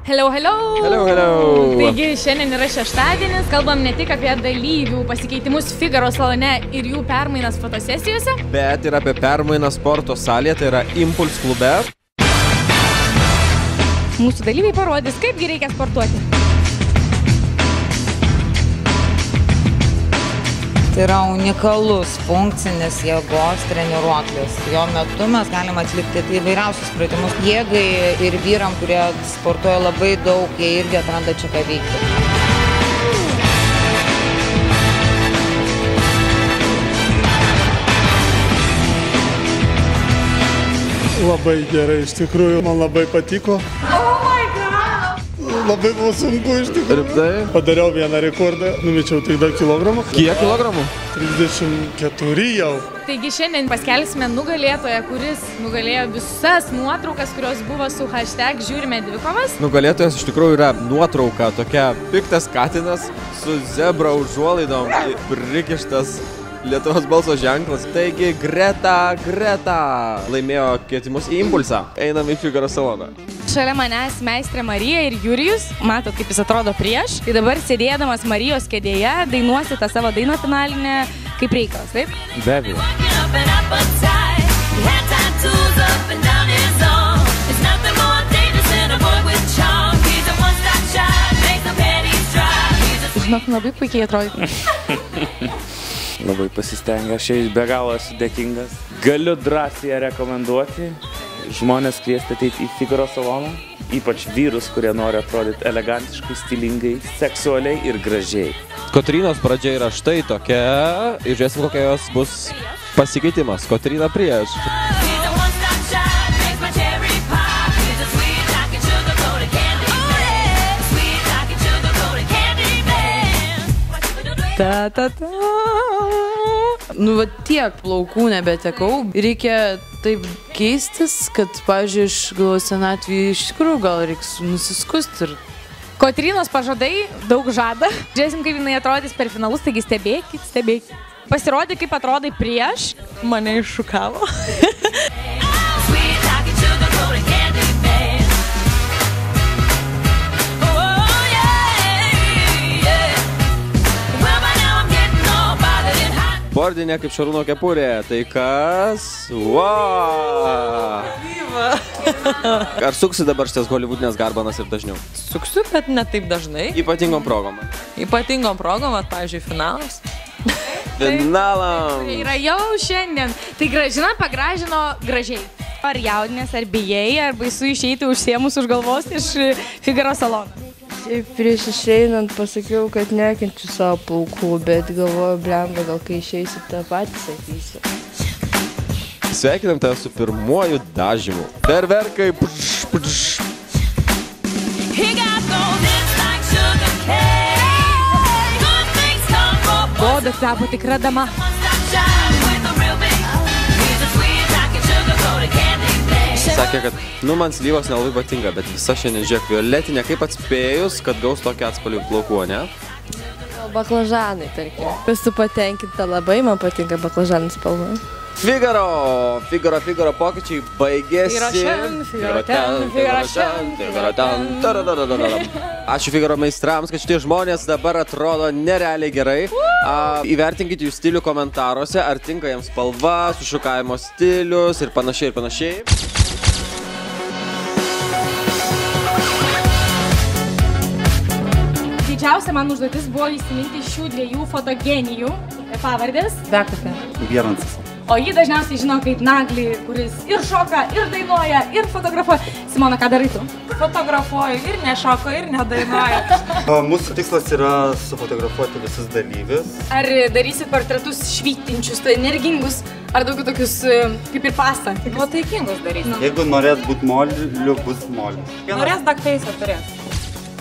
Hello, hello. Hello, hello. Taigi šiandien yra šeštadienis, kalbam ne tik apie dalyvių pasikeitimus Figaro salone ir jų permainas fotosesijose, bet ir apie permainą sporto salėje, tai yra Impuls klube. Mūsų dalyviai parodys, kaipgi reikia sportuoti. Tai yra unikalus funkcinis jėgos treniruoklis. Jo metu mes galime atlikti įvairiausius pratimus. Jėgai ir vyram, kurie sportuoja labai daug, jie irgi atranda čia ką veikti. Labai gerai, iš tikrųjų, man labai patiko. Labai buvo sunku iš tikrųjų. Rimtai? Padariau vieną rekordą, numečiau tik daug kilogramų. Kiek kilogramų? 34 jau. Taigi šiandien paskelbsime nugalėtoją, kuris nugalėjo visas nuotraukas, kurios buvo su hashtag žiūrime dvikovas. Nugalėtojas iš tikrųjų yra nuotrauka, tokia piktas katinas su zebra užuolaidom, prikištas Lietuvos balso ženklas. Taigi Greta laimėjo kvietimus į Impulsą. Einam į Figaro saloną. Šalia manęs meistrė Marija ir Jurijus. Matot, kaip jis atrodo prieš. Tai dabar sėdėdamas Marijos kėdėje dainuosi tą savo dainą finalinę kaip reikalas, taip? Be abejo. Žinok, labai puikiai atrodė. Labai pasistengė, aš jai be galo esu dėkingas. Galiu drąsiai ją rekomenduoti. Žmonės kviesti ateiti į Figaro saloną, ypač vyrus, kurie nori atrodyti elegantiškai, stilingai, seksualiai ir gražiai. Kotrynos pradžia yra štai tokia ir žiūrėsim, kokia jos bus pasikeitimas. Kotryna prieš. Nu, va tiek plaukų nebetekau. Reikia taip keistis, kad, pavyzdžiui, iš senatvį iš tikrųjų gal reiks nusiskusti ir... Kotrynos pažadai daug žada. Žiūrėsim, kaip jinai atrodys per finalus, taigi stebėkit. Pasirodė, kaip atrodai prieš. Mane iššukavo. Bordinė kaip Šarūno kepurė. Tai kas? Wow! Ar suksi dabar šitas holivudinės garbanas ir dažniau? Suksiu, bet ne taip dažnai. Ypatingom progom. Ypatingom progom, pavyzdžiui, finalas. Finalam! Tai yra jau šiandien. Tai Gražina pagražino gražiai. Ar jaudinės, ar bijai, ar baisu išeiti užsėmus už galvos iš Figaro salono? Prieš išeinant pasakiau, kad nekenčiu savo plaukų, bet galvoju, blemba, gal kai išeisi tą patį sakysiu. Sveikinam tave su pirmuoju dažymu. Ferverkai. Goda tapo tikra dama. Sakė, kad, man slyvos nelabai patinka, bet visa šiandien žiūrėk violetinė, kaip atspėjus, kad gaus tokią atspalvių plaukų, ne? Baklažanai, tarkim. Esu patenkinta labai, man patinka baklažanų spalva. Figaro pokyčiai baigėsi. Figaro ten. Ačiū Figaro meistrams, kad šitie žmonės dabar atrodo nerealiai gerai. Įvertinkite jų stilių komentaruose, ar tinka jiems spalva, sušukavimo stilius ir panašiai. Didžiausia man užduotis buvo įsiminti šių dviejų fotogenijų pavardės. Bekupė. Vieransas. O jį dažniausiai žino kaip Naglį, kuris ir šoka, ir dainuoja, ir fotografuoja. Simona, ką darai tu? Fotografuoju ir nešoko, ir nedainuoju. Mūsų tikslas yra sufotografuoti visus dalyvius. Ar darysit portretus švytinčius, energingus, ar daugiau tokius kaip ir pastą? Nuotaikingus darysim. Jeigu norės būti moliu, bus moliu. Norės dakteisą turės.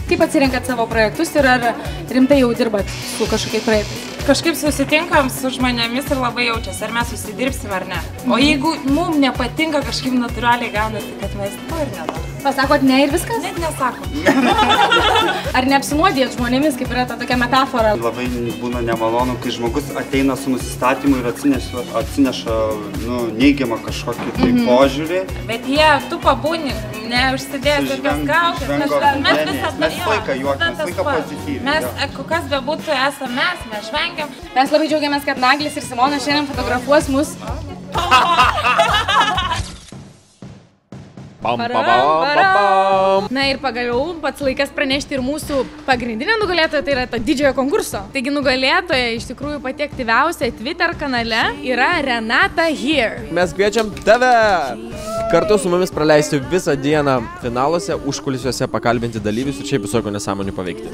Kaip atsirenkat savo projektus ir ar rimtai jau dirbat su kažkokiais projektais? Kažkaip susitinkam su žmonėmis ir labai jaučiasi, ar mes susidirbsim ar ne. O jeigu mums nepatinka, kažkaip natūraliai gaunasi, kad mes to ir nedarom. pasakot ne ir viskas? Net nesako. Ar neapsinuodėt žmonėmis, kaip yra ta tokia metafora? Labai būna nemalonu, kai žmogus ateina su nusistatymu ir atsineša neigiamą kažkokį tai požiūrį. Bet jie, tu pabūni, neužsidėjęs tokias kaukės. Mes laiką juokiamės, laiką pozityviai. Mes, kas bebūtų, esame mes žvengiam. Mes labai džiaugiamės, kad Naglis ir Simona šiandien fotografuos mus. Na ir pagaliau pats laikas pranešti ir mūsų pagrindinę nugalėtoją, tai yra to didžiojo konkurso. Taigi nugalėtoja iš tikrųjų pati aktyviausia Twitter kanale yra Renata Here. Mes kviečiam tave kartu su mumis praleisti visą dieną finaluose, užkulisiuose pakalbinti dalyvius ir šiaip visokio nesąmonių paveikti.